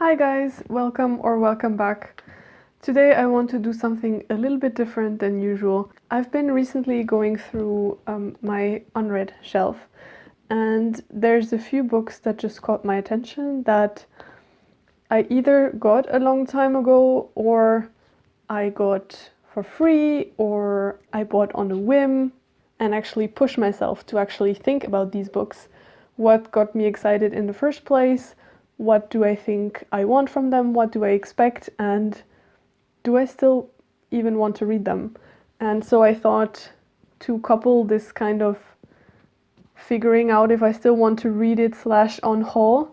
Hi guys, welcome back. Today I want to do something a little bit different than usual. I've been recently going through my unread shelf, and there's a few books that just caught my attention that I either got a long time ago, or I got for free, or I bought on a whim, and actually pushed myself to actually think about these books. What got me excited in the first place? What do I think I want from them? What do I expect? And do I still even want to read them? And so I thought to couple this kind of figuring out if I still want to read it / Unhaul,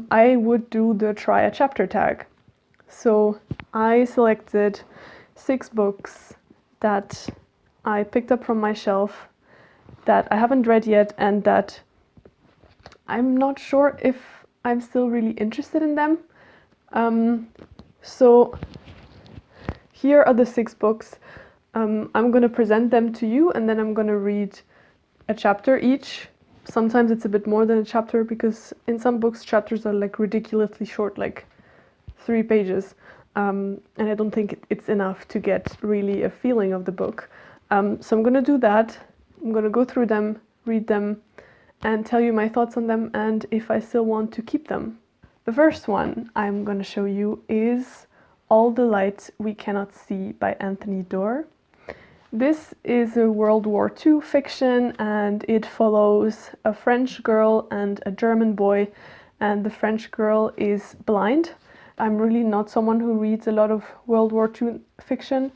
I would do the try a chapter tag. So I selected 6 books that I picked up from my shelf that I haven't read yet and that I'm not sure if I'm still really interested in them. So here are the 6 books. I'm going to present them to you, and then I'm going to read a chapter each. Sometimes it's a bit more than a chapter, because in some books chapters are like ridiculously short, like 3 pages. And I don't think it's enough to get really a feeling of the book. So I'm going to do that. I'm going to go through them, read them, and tell you my thoughts on them and if I still want to keep them. The first one I'm going to show you is All the Light We Cannot See by Anthony Doerr. This is a World War II fiction, and it follows a French girl and a German boy, and the French girl is blind. I'm really not someone who reads a lot of World War II fiction,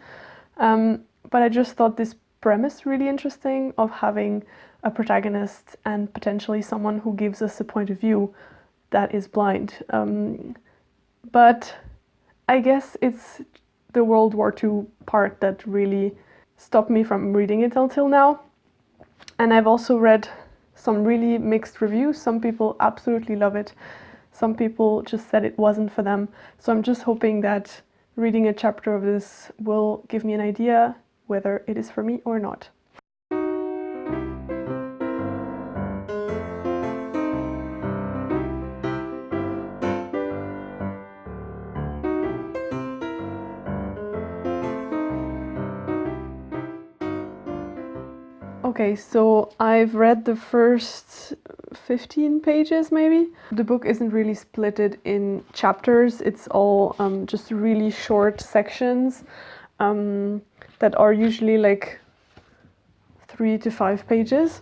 but I just thought this premise really interesting of having a protagonist and potentially someone who gives us a point of view that is blind. But I guess it's the World War II part that really stopped me from reading it until now. And I've also read some really mixed reviews. Some people absolutely love it. Some people just said it wasn't for them. So I'm just hoping that reading a chapter of this will give me an idea whether it is for me or not. Okay, so I've read the first 15 pages maybe. The book isn't really splitted in chapters. It's all just really short sections that are usually like 3 to 5 pages.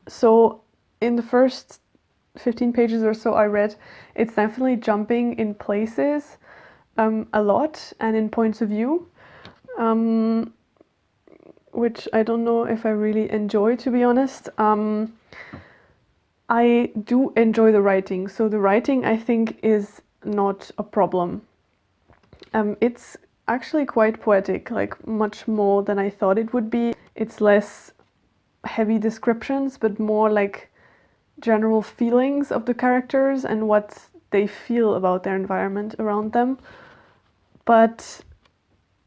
So in the first 15 pages or so I read, it's definitely jumping in places a lot and in points of view. Which I don't know if I really enjoy, to be honest. I do enjoy the writing, so the writing I think is not a problem. It's actually quite poetic, like much more than I thought it would be. It's less heavy descriptions, but more like general feelings of the characters and what they feel about their environment around them. But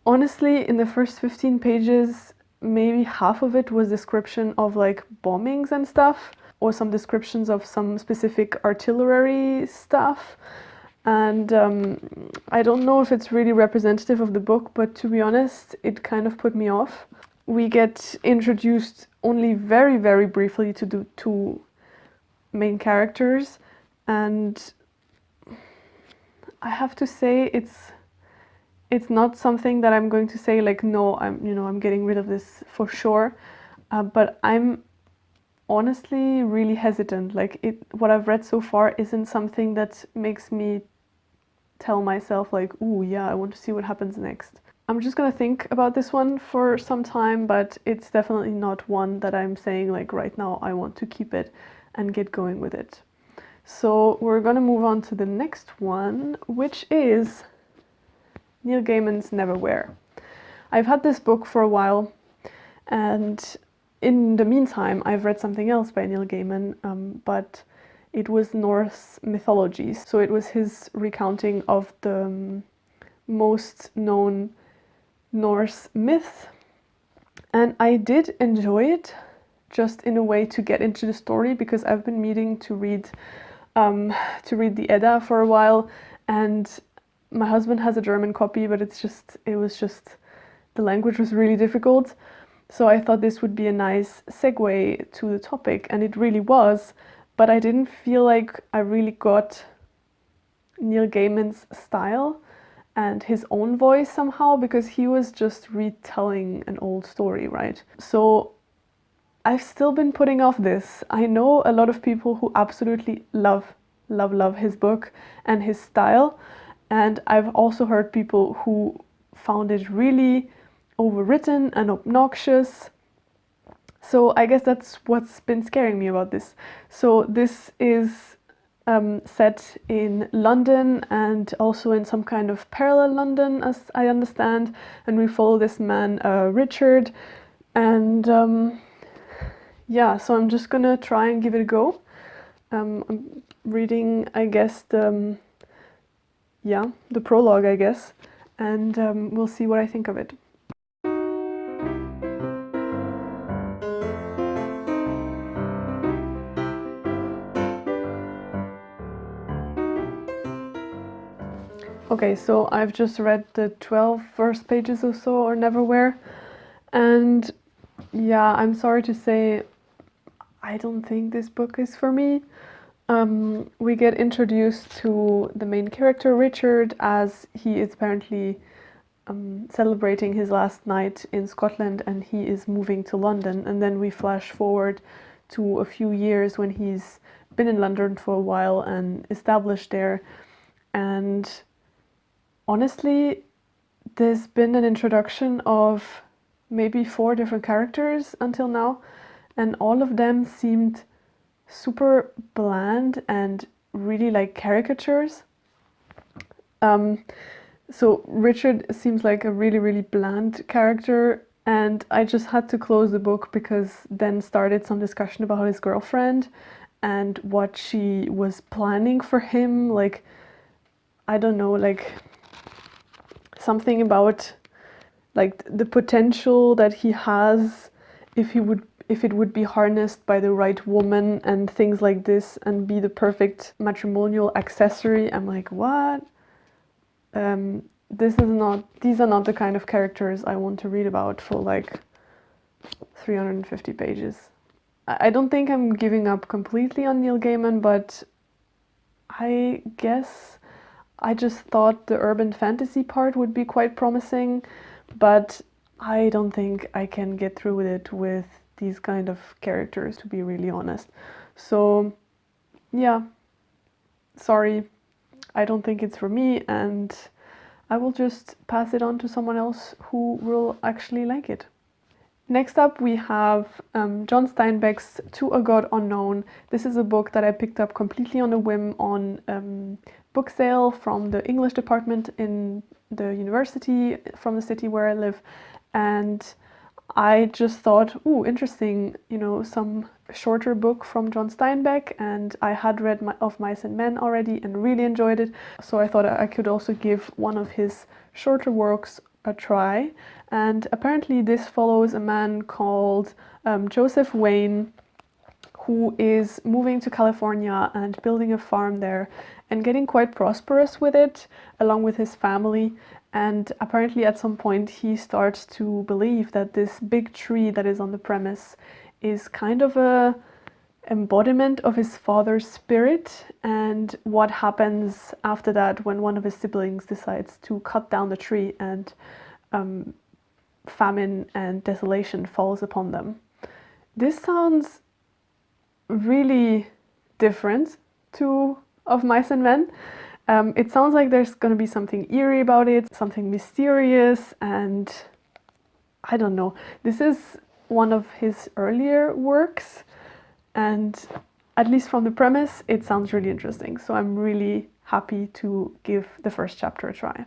honestly, in the first 15 pages, maybe half of it was description of like bombings and stuff, or some descriptions of some specific artillery stuff. And I don't know if it's really representative of the book, but to be honest, it kind of put me off. We get introduced only very, very briefly to the 2 main characters, and I have to say it's not something that I'm going to say like, no, I'm getting rid of this for sure. But I'm honestly really hesitant. Like what I've read so far isn't something that makes me tell myself like, ooh, yeah, I want to see what happens next. I'm just gonna think about this one for some time, but it's definitely not one that I'm saying like right now I want to keep it and get going with it. So we're gonna move on to the next one, which is Neil Gaiman's Neverwhere. I've had this book for a while, and in the meantime I've read something else by Neil Gaiman, but it was Norse mythology. So it was his recounting of the most known Norse myths, and I did enjoy it just in a way to get into the story, because I've been meaning to read to read the Edda for a while, and my husband has a German copy, but it was just the language was really difficult. So I thought this would be a nice segue to the topic, and it really was, but I didn't feel like I really got Neil Gaiman's style and his own voice somehow, because he was just retelling an old story, right? So I've still been putting off this. I know a lot of people who absolutely love his book and his style, and I've also heard people who found it really overwritten and obnoxious. So I guess that's what's been scaring me about this. So this is set in London and also in some kind of parallel London, as I understand. And we follow this man, Richard. And yeah, so I'm just gonna try and give it a go. I'm reading, I guess, the prologue, I guess. And we'll see what I think of it. Okay, so I've just read the 12 first pages or so, or Neverwhere, and yeah, I'm sorry to say, I don't think this book is for me. We get introduced to the main character, Richard, as he is apparently celebrating his last night in Scotland, and he is moving to London, and then we flash forward to a few years when he's been in London for a while and established there, and honestly, there's been an introduction of maybe 4 different characters until now, and all of them seemed super bland and really like caricatures. So Richard seems like a really, really bland character, and I just had to close the book because then started some discussion about his girlfriend and what she was planning for him. Like, I don't know, like something about like the potential that he has if it would be harnessed by the right woman and things like this and be the perfect matrimonial accessory. I'm like, what? These are not the kind of characters I want to read about for like 350 pages. I don't think I'm giving up completely on Neil Gaiman, but I guess I just thought the urban fantasy part would be quite promising, but I don't think I can get through with it with these kind of characters, to be really honest. So yeah, sorry, I don't think it's for me, and I will just pass it on to someone else who will actually like it. Next up, we have John Steinbeck's To a God Unknown. This is a book that I picked up completely on a whim on book sale from the English department in the university from the city where I live. And I just thought, ooh, interesting, some shorter book from John Steinbeck. And I had read Of Mice and Men already and really enjoyed it. So I thought I could also give one of his shorter works a try. And apparently this follows a man called Joseph Wayne, who is moving to California and building a farm there and getting quite prosperous with it, along with his family. And apparently at some point he starts to believe that this big tree that is on the premise is kind of a embodiment of his father's spirit, and what happens after that when one of his siblings decides to cut down the tree and famine and desolation falls upon them. This sounds really different to Of Mice and Men. It sounds like there's going to be something eerie about it, something mysterious, and I don't know. This is one of his earlier works, and at least from the premise, it sounds really interesting. So I'm really happy to give the first chapter a try.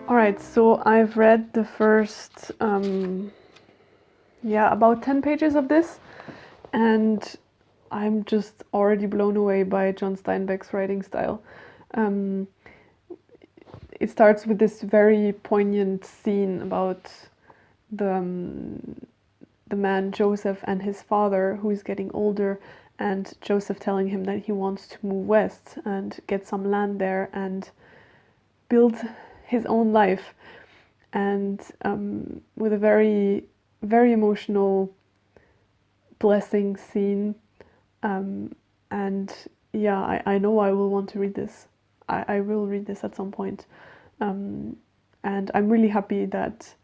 Alright, so I've read the first, about 10 pages of this, and I'm just already blown away by John Steinbeck's writing style. it starts with this very poignant scene about the man Joseph and his father, who is getting older, and Joseph telling him that he wants to move west and get some land there and build his own life. And with a very, very emotional blessing scene. And yeah, I know I will want to read this. I will read this at some point. And I'm really happy that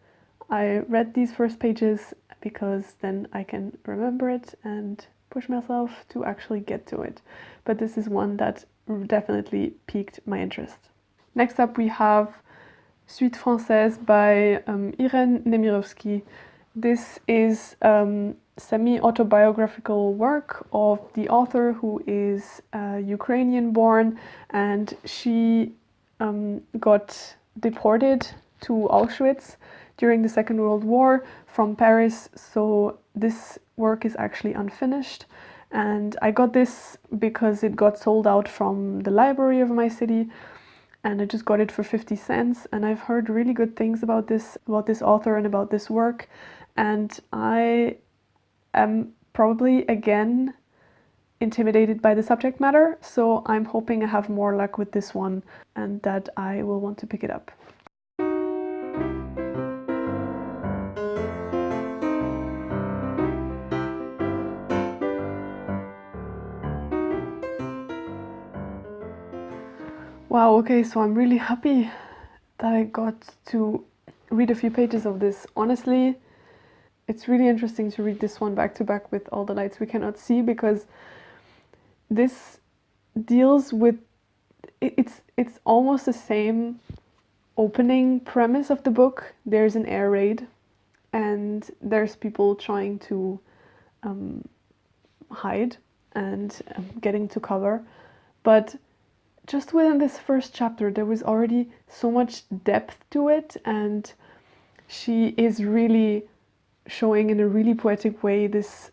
I read these first pages, because then I can remember it and push myself to actually get to it. But this is one that definitely piqued my interest. Next up we have Suite Française by Irène Némirovski. This is semi-autobiographical work of the author, who is Ukrainian born, and she got deported to Auschwitz during the Second World War from Paris, so this work is actually unfinished. And I got this because it got sold out from the library of my city, and I just got it for 50 cents, and I've heard really good things about this author and about this work, and I am probably again intimidated by the subject matter, so I'm hoping I have more luck with this one and that I will want to pick it up. Wow, okay, so I'm really happy that I got to read a few pages of this. Honestly, it's really interesting to read this one back to back with All the Lights We Cannot See, because this deals with, it's almost the same opening premise of the book. There's an air raid and there's people trying to hide and getting to cover, but just within this first chapter there was already so much depth to it, and she is really showing in a really poetic way this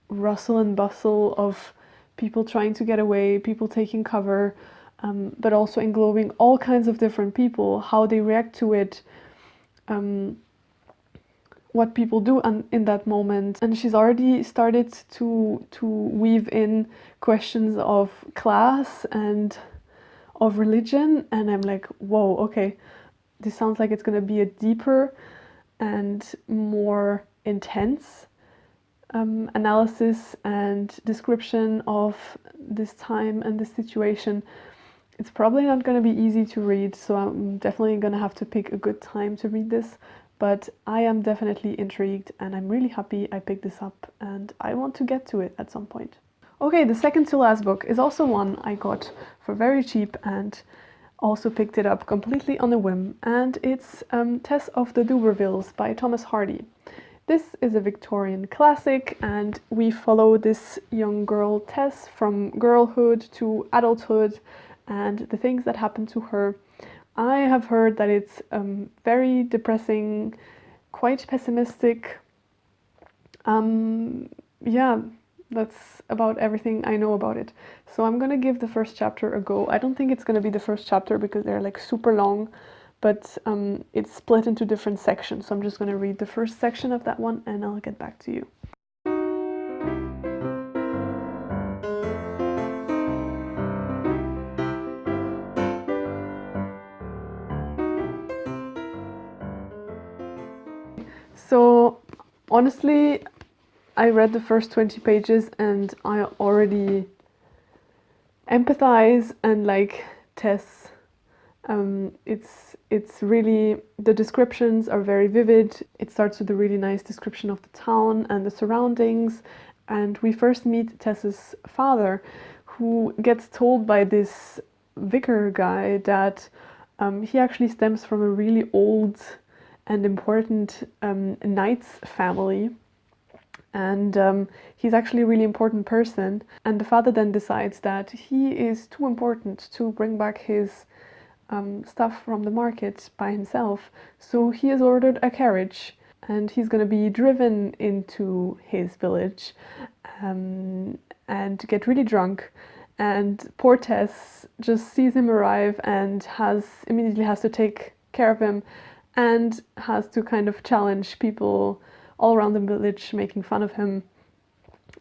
rustle and bustle of people trying to get away, people taking cover, but also englobing all kinds of different people, how they react to it, what people do in that moment. And she's already started to weave in questions of class and of religion, and I'm like, whoa, okay, this sounds like it's going to be a deeper and more intense analysis and description of this time and this situation. It's probably not going to be easy to read, so I'm definitely going to have to pick a good time to read this, but I am definitely intrigued and I'm really happy I picked this up and I want to get to it at some point. Okay, the second to last book is also one I got for very cheap and also picked it up completely on a whim, and it's Tess of the Durbervilles by Thomas Hardy. This is a Victorian classic, and we follow this young girl Tess from girlhood to adulthood and the things that happen to her. I have heard that it's very depressing, quite pessimistic. Yeah, that's about everything I know about it. So I'm gonna give the first chapter a go. I don't think it's gonna be the first chapter because they're like super long, but it's split into different sections. So I'm just gonna read the first section of that one and I'll get back to you. So honestly, I read the first 20 pages and I already empathize and like Tess. It's really, the descriptions are very vivid. It starts with a really nice description of the town and the surroundings, and we first meet Tess's father, who gets told by this vicar guy that he actually stems from a really old and important knight's family, and he's actually a really important person, and the father then decides that he is too important to bring back his stuff from the market by himself, so he has ordered a carriage and he's going to be driven into his village and get really drunk and poor Tess just sees him arrive and immediately has to take care of him and has to kind of challenge people all around the village making fun of him.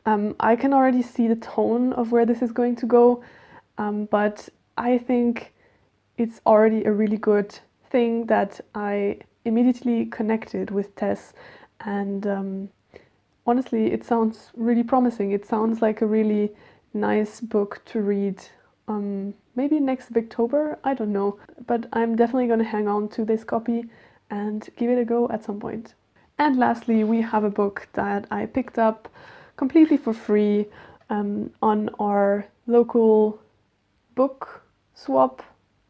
I can already see the tone of where this is going to go, but I think it's already a really good thing that I immediately connected with Tess, and honestly, it sounds really promising. It sounds like a really nice book to read. Maybe next Victober, I don't know, but I'm definitely going to hang on to this copy and give it a go at some point. And lastly, we have a book that I picked up completely for free on our local book swap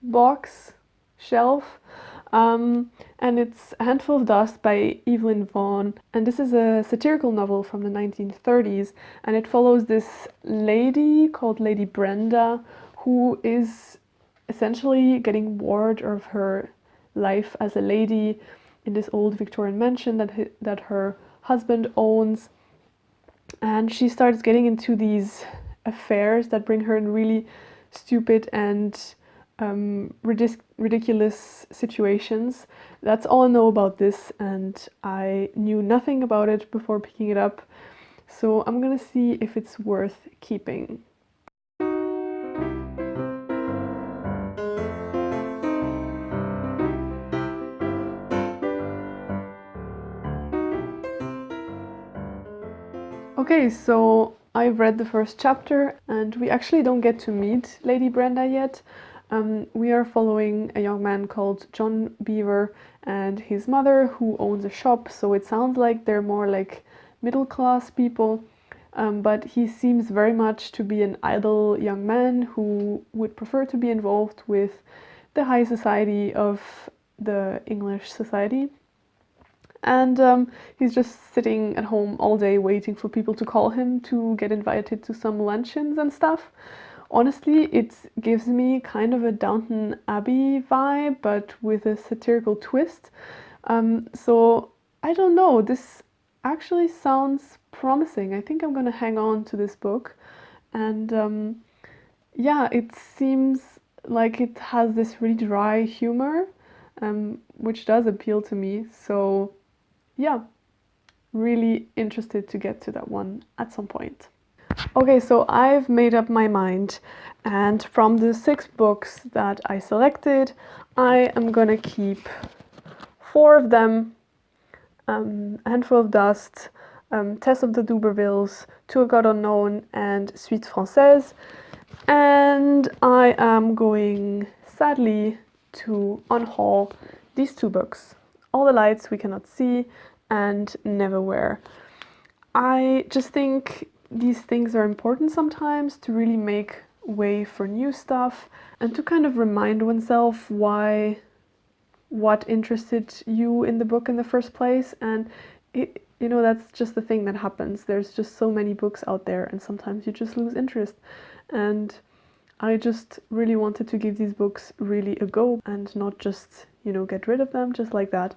box shelf. And it's A Handful of Dust by Evelyn Vaughan. And this is a satirical novel from the 1930s, and it follows this lady called Lady Brenda, who is essentially getting bored of her life as a lady in this old Victorian mansion that her husband owns. And she starts getting into these affairs that bring her in really stupid and ridiculous situations. That's all I know about this, and I knew nothing about it before picking it up. So I'm gonna see if it's worth keeping. Okay, so I've read the first chapter, and we actually don't get to meet Lady Brenda yet. We are following a young man called John Beaver and his mother, who owns a shop, so it sounds like they're more like middle-class people, but he seems very much to be an idle young man who would prefer to be involved with the high society of the English society. And he's just sitting at home all day waiting for people to call him to get invited to some luncheons and stuff. Honestly, it gives me kind of a Downton Abbey vibe, but with a satirical twist. So I don't know, this actually sounds promising. I think I'm gonna hang on to this book. And yeah, it seems like it has this really dry humor, which does appeal to me. So yeah, really interested to get to that one at some point. Okay, so I've made up my mind, and from the 6 books that I selected, I am gonna keep 4 of them: A Handful of Dust, Tess of the Durbervilles, To a God Unknown, and Suite Française. And I am going, sadly, to unhaul these 2 books: All the Lights We Cannot See and Neverwhere. I just think these things are important sometimes to really make way for new stuff and to kind of remind oneself what interested you in the book in the first place. And that's just the thing that happens. There's just so many books out there, and sometimes you just lose interest. And I just really wanted to give these books really a go and not just, get rid of them just like that.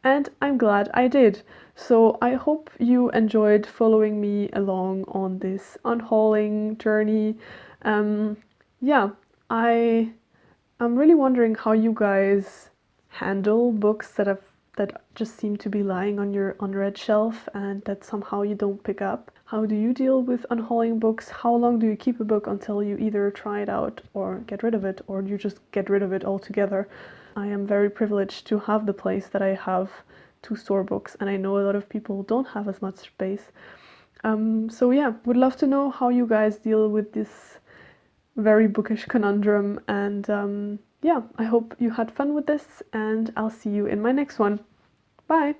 And I'm glad I did. So I hope you enjoyed following me along on this unhauling journey. Yeah, I'm really wondering how you guys handle books that just seem to be lying on your unread shelf and that somehow you don't pick up. How do you deal with unhauling books? How long do you keep a book until you either try it out or get rid of it, or you just get rid of it altogether? I am very privileged to have the place that I have to store books, and I know a lot of people don't have as much space. So yeah, would love to know how you guys deal with this very bookish conundrum, and yeah, I hope you had fun with this, and I'll see you in my next one. Bye!